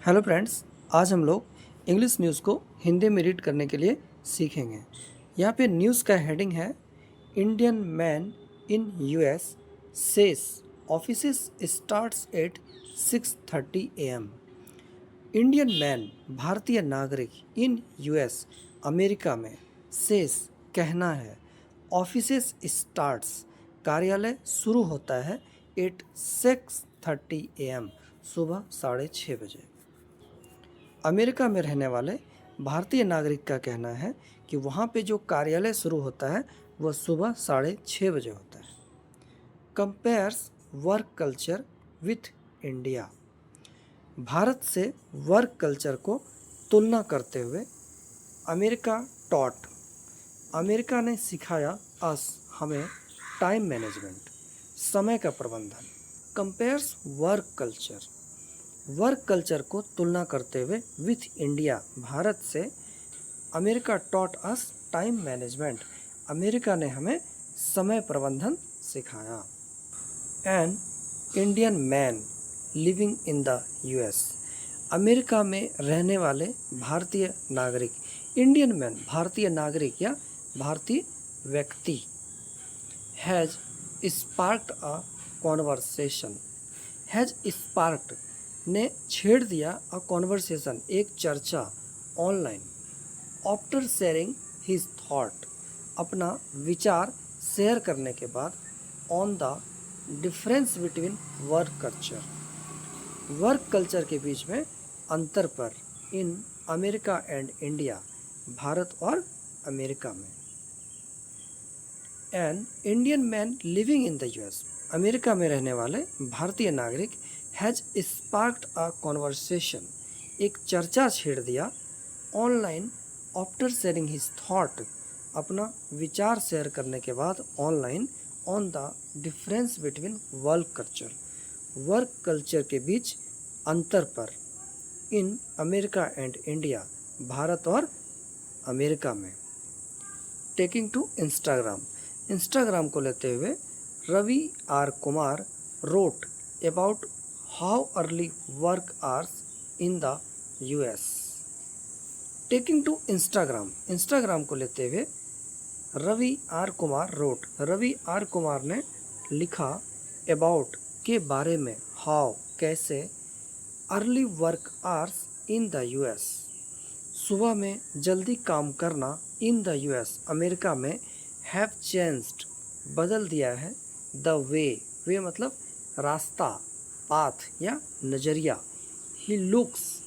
Hello friends, आज हम लोग इंग्लिश न्यूज़ को हिंदी में रीड करने के लिए सीखेंगे। यहाँ पे न्यूज़ का हेडिंग है Indian man in US says offices starts at 6:30 AM। Indian man भारतीय नागरिक इन यूएस अमेरिका में सेस कहना है ऑफिसेस स्टार्ट्स कार्यालय शुरू होता है एट 6:30 AM सुबह 6:30 बजे। अमेरिका में रहने वाले भारतीय नागरिक का कहना है कि वहाँ पे जो कार्यालय शुरू होता है वह सुबह 6:30 बजे होता है। Compares work culture with India, Bharat से वर्क कल्चर को तुलना करते हुए अमेरिका टॉट, अमेरिका ने सिखाया अस हमें टाइम मैनेजमेंट, समय का प्रबंधन। कंपेयर्स वर्क कल्चर को तुलना करते हुए विथ इंडिया, भारत से America taught us time management, America ने हमें समय प्रबंधन सिखाया। An Indian man living in the US, America में रहने वाले भारतीय नागरिक, इंडियन मैन भारतीय नागरिक या भारतीय व्यक्ति, has sparked a conversation, has sparked ने छेड़ दिया अ कॉन्वर्सेशन एक चर्चा online, after sharing his thought अपना विचार शेयर करने के बाद, on the difference between work culture के बीच में अंतर पर, इन अमेरिका एंड इंडिया भारत और अमेरिका में। An Indian man living in the US, America में रहने वाले भारतीय नागरिक, हैज स्पार्क्ड अ कॉन्वर्सेशन एक चर्चा छेड़ दिया online, after sharing his thought अपना विचार शेयर करने के बाद, online, on the difference between work culture के बीच अंतर पर, इन अमेरिका एंड इंडिया भारत और अमेरिका में। टेकिंग टू इंस्टाग्राम को लेते हुए Ravi R Kumar wrote about how early work hours in the US. Taking to Instagram को लेते हुए रवि आर कुमार ने लिखा अबाउट के बारे में, हाउ कैसे, early work hours in the US सुबह में जल्दी काम करना, इन द यूएस अमेरिका में, हैव चेंज्ड बदल दिया है, द वे मतलब रास्ता, पाथ या नज़रिया, ही लुक्स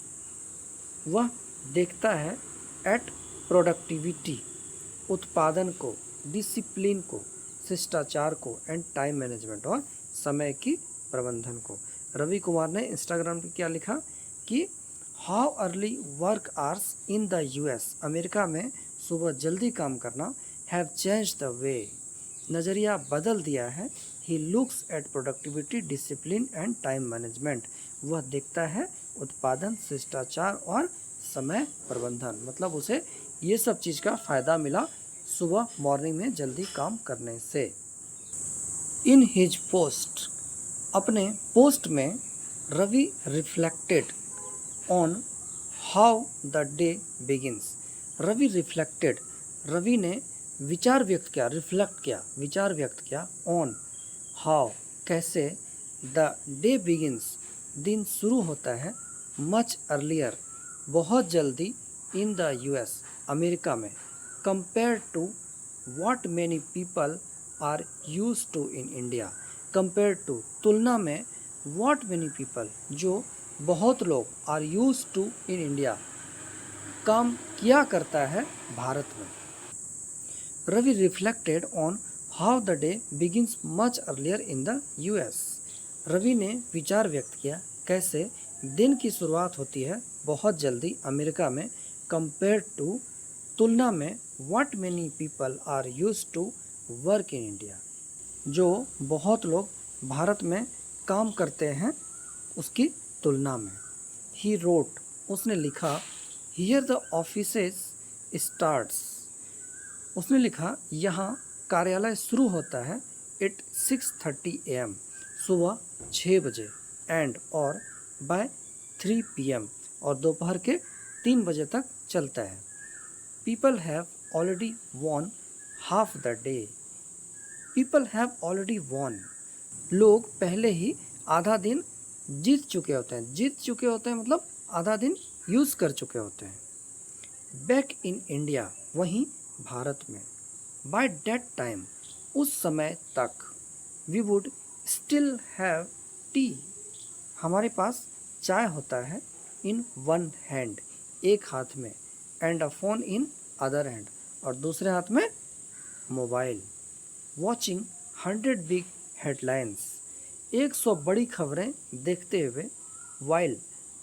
वह देखता है, एट प्रोडक्टिविटी उत्पादन को, डिसिप्लिन को शिष्टाचार को, एंड टाइम मैनेजमेंट और समय की प्रबंधन को। रवि कुमार ने इंस्टाग्राम पर क्या लिखा कि how early work hours in the US America में सुबह जल्दी काम करना, हैव चेंज द वे नज़रिया बदल दिया है, he looks at productivity discipline and time management वह देखता है उत्पादन, शिष्टाचार और समय प्रबंधन, मतलब उसे ये सब चीज़ का फ़ायदा मिला सुबह मॉर्निंग में जल्दी काम करने से। इन हिज पोस्ट अपने पोस्ट में Ravi reflected on how the day begins, Ravi ने विचार व्यक्त किया ऑन हाउ कैसे, द डे बिगिंस दिन शुरू होता है, मच अर्लियर बहुत जल्दी, इन द यूएस अमेरिका में, compare to what many people are use to in India, compare to तुलना में, व्हाट मैनी पीपल जो बहुत लोग, are use to in India काम किया करता है भारत में। Ravi reflected on how the day begins much earlier in the US, Ravi ने विचार व्यक्त किया कैसे दिन की शुरुआत होती है बहुत जल्दी अमेरिका में, कंपेयर टू तुलना में, what many people are use to work in India जो बहुत लोग भारत में काम करते हैं उसकी तुलना में। ही रोट उसने लिखा, हियर द ऑफिसेस स्टार्ट्स उसने लिखा यहाँ कार्यालय शुरू होता है एट 6:30 AM सुबह 6 बजे, एंड और बाय 3 PM और दोपहर के 3 बजे तक चलता है। People have already won half the day. People have already won, लोग पहले ही आधा दिन जीत चुके होते हैं। जीत चुके होते हैं मतलब आधा दिन यूज़ कर चुके होते हैं। बैक इन इंडिया, वहीं भारत में। बाय दैट टाइम, उस समय तक। We would still have tea, हमारे पास चाय होता है। इन वन हैंड, एक हाथ में। And a phone in other hand, और दूसरे हाथ में मोबाइल। वॉचिंग 100 बिग हेडलाइंस, 100 बड़ी खबरें देखते हुए। While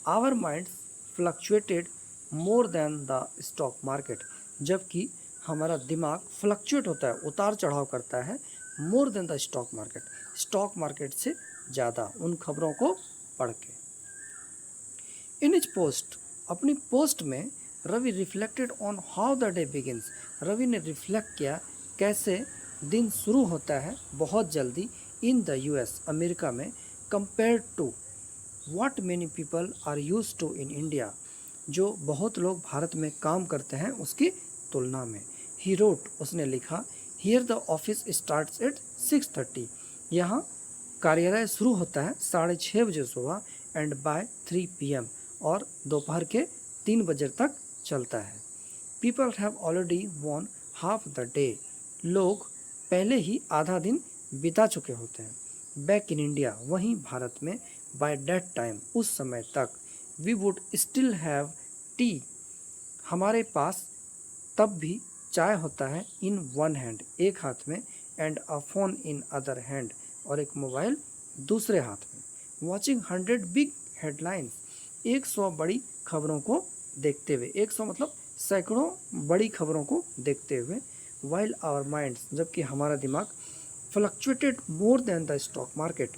our minds fluctuated more than the stock market, जबकि हमारा दिमाग फ्लक्चुएट होता है, उतार चढ़ाव करता है। More than the stock market, stock market से ज़्यादा उन खबरों को पढ़ के। इन इच पोस्ट, अपनी पोस्ट में Ravi reflected on how the day begins, Ravi ने रिफ्लेक्ट किया कैसे दिन शुरू होता है बहुत जल्दी इन द यूएस, अमेरिका में। Compare to what many people are use to in India, जो बहुत लोग भारत में काम करते हैं उसकी तुलना में। ही रोट, उसने लिखा। Here the office starts at 6:30, यहाँ कार्यालय शुरू होता है 6:30 बजे सुबह। एंड बाय 3 PM, और दोपहर के 3 बजे तक चलता है। People have already won half the day, लोग पहले ही आधा दिन बिता चुके होते हैं। बैक इन इंडिया, वहीं भारत में। बाय दैट टाइम, उस समय तक। We would still have tea, हमारे पास तब भी चाय होता है। इन वन हैंड, एक हाथ में। And a phone in other hand, और एक मोबाइल दूसरे हाथ में। वॉचिंग 100 बिग हेडलाइंस, 100 बड़ी खबरों को देखते हुए। 100 मतलब सैकड़ों बड़ी खबरों को देखते हुए। वाइल आवर माइंड्स, जबकि हमारा दिमाग fluctuated more than the stock market,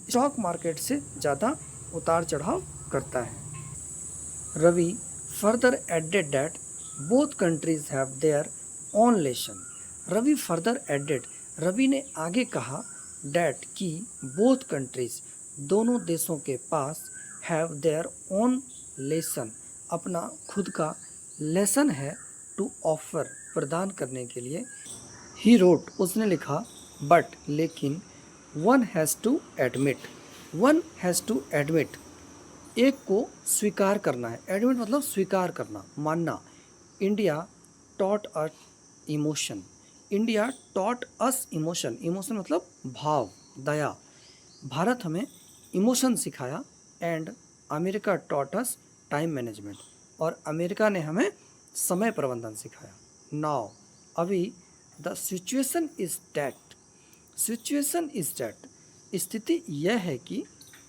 stock market से ज़्यादा उतार चढ़ाव करता है। Ravi further added that both countries have their own lesson. Ravi further added, Ravi ने आगे कहा। डैट कि बोथ कंट्रीज, दोनों देशों के पास। हैव देयर ओन लेसन, अपना खुद का लेसन है। टू ऑफर, प्रदान करने के लिए। ही रोट, उसने लिखा। बट, लेकिन। One has to admit, one has to admit, एक को स्वीकार करना है। एडमिट मतलब स्वीकार करना, मानना। India taught us emotion, India taught us emotion, emotion मतलब भाव, दया। भारत हमें इमोशन सिखाया। And America taught us time management, और अमेरिका ने हमें समय प्रबंधन सिखाया। नाउ, अभी। The situation is that, situation is that, स्थिति यह है कि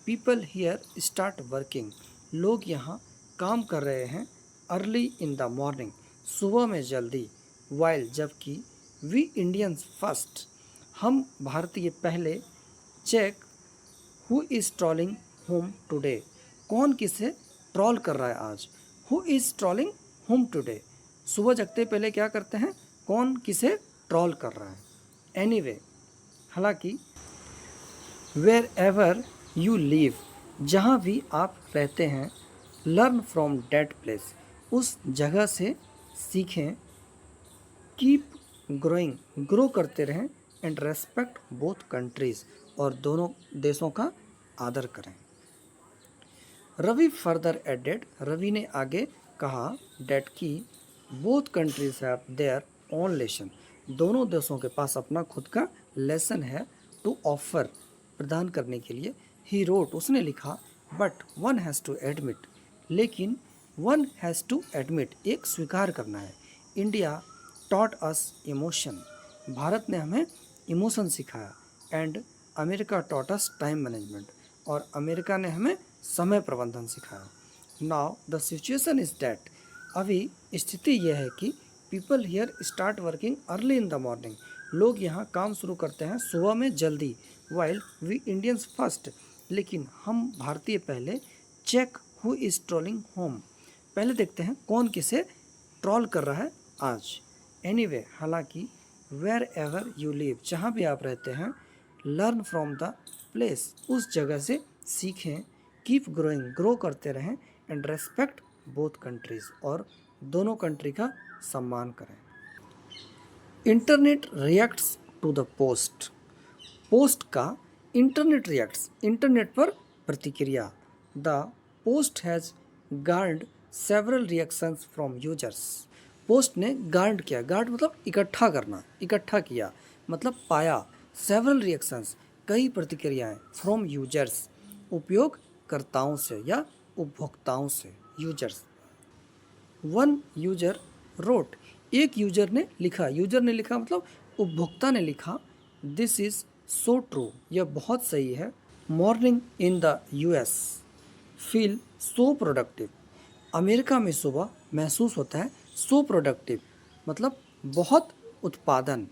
पीपल हियर स्टार्ट वर्किंग, लोग यहाँ काम कर रहे हैं। अर्ली इन द मॉर्निंग, सुबह में जल्दी। वाइल, जबकि। वी इंडियंस फर्स्ट, हम भारतीय पहले। Check who is trolling whom today, कौन किसे ट्रॉल कर रहा है आज। Who is trolling whom today, सुबह जगते पहले क्या करते हैं, कौन किसे ट्रॉल कर रहा है। एनीवे, हालांकि। वेयर एवर यू लिव, जहाँ भी आप रहते हैं। लर्न फ्रॉम दैट प्लेस, उस जगह से सीखें। कीप ग्रोइंग, ग्रो करते रहें। एंड रेस्पेक्ट बोथ कंट्रीज़, और दोनों देशों का आदर करें। रवि फर्दर एडेड, रवि ने आगे कहा। डैट की both countries have their own lesson, दोनों देशों के पास अपना खुद का लेसन है। टू ऑफर, प्रदान करने के लिए। ही रोट, उसने लिखा। But one has to admit, लेकिन। वन हैज़ टू एडमिट, एक स्वीकार करना है। इंडिया टॉट अस इमोशन, भारत ने हमें इमोशन सिखाया। And America taught us time management, और अमेरिका ने हमें समय प्रबंधन सिखाया। Now the situation is that, अभी स्थिति यह है कि। People here start working early in the morning, लोग यहाँ काम शुरू करते हैं सुबह में जल्दी। वाइल वी इंडियंस फर्स्ट, लेकिन हम भारतीय पहले। Check who is trolling whom, पहले देखते हैं कौन किसे ट्रॉल कर रहा है आज। एनीवे, हालांकि। वेयर एवर यू लिव, जहाँ भी आप रहते हैं। लर्न फ्रॉम द प्लेस, उस जगह से सीखें। कीप ग्रोइंग, ग्रो करते रहें, एंड रेस्पेक्ट बोथ कंट्रीज, और दोनों कंट्री का सम्मान करें। Internet reacts to the post, post का इंटरनेट रिएक्ट्स, इंटरनेट पर प्रतिक्रिया। The post has garnered several reactions from users, post ने गार्ड किया, गार्ड मतलब इकट्ठा करना, इकट्ठा किया मतलब पाया, सेवरल रिएक्शंस कई प्रतिक्रियाएं, फ्रॉम यूजर्स उपयोगकर्ताओं से या उपभोक्ताओं से, यूजर्स। वन यूजर रोट, एक यूजर ने लिखा, यूजर ने लिखा मतलब उपभोक्ता ने लिखा, दिस इज़ सो ट्रू, यह बहुत सही है, morning in the US feel so productive, America में सुबह महसूस होता है सो प्रोडक्टिव मतलब बहुत उत्पादन।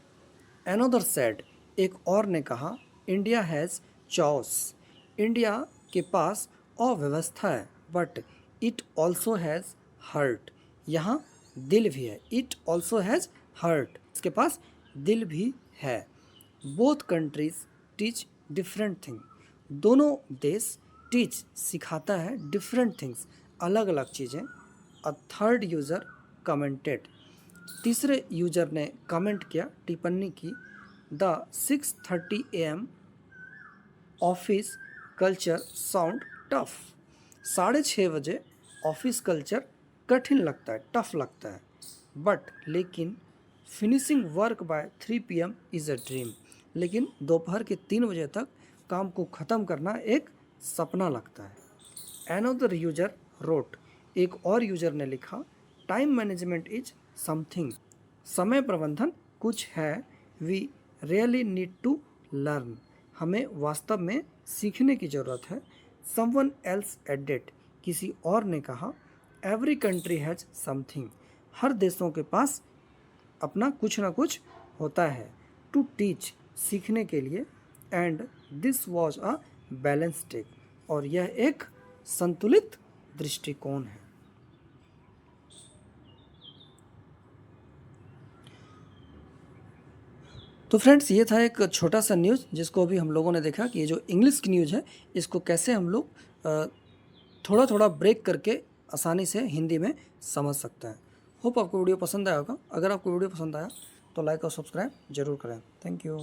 एनोदर सेड, एक और ने कहा, इंडिया हैज़ चॉस, इंडिया के पास अव्यवस्था है, but it also has heart, यहाँ दिल भी है, इट ऑल्सो हैज़ हर्ट, इसके पास दिल भी है। Both countries teach different thing, दोनों देश टीच सिखाता है, डिफरेंट थिंग्स अलग अलग चीज़ें। अ थर्ड यूज़र कमेंटेड, तीसरे यूजर ने कमेंट किया, टिप्पणी की, the 6:30 AM office culture sound tough, 6:30 बजे ऑफिस कल्चर कठिन लगता है, टफ लगता है, बट लेकिन finishing work by 3 PM is a dream, लेकिन दोपहर के 3 बजे तक काम को ख़त्म करना एक सपना लगता है। एनोदर यूजर रोट, एक और यूजर ने लिखा, टाइम मैनेजमेंट इज समथिंग, समय प्रबंधन कुछ है, we really need to learn, हमें वास्तव में सीखने की ज़रूरत है। समवन एल्स एडेड, किसी और ने कहा, एवरी कंट्री हैज़ समथिंग, हर देशों के पास अपना कुछ ना कुछ होता है, टू टीच, सीखने के लिए, and this was a balance take, और यह एक संतुलित दृष्टिकोण है। तो फ्रेंड्स, ये था एक छोटा सा न्यूज़ जिसको अभी हम लोगों ने देखा कि ये जो इंग्लिश की न्यूज़ है इसको कैसे हम लोग थोड़ा थोड़ा ब्रेक करके आसानी से हिंदी में समझ सकते हैं। होप आपको वीडियो पसंद आया होगा, अगर आपको वीडियो पसंद आया तो लाइक और सब्सक्राइब जरूर करें। Thank you.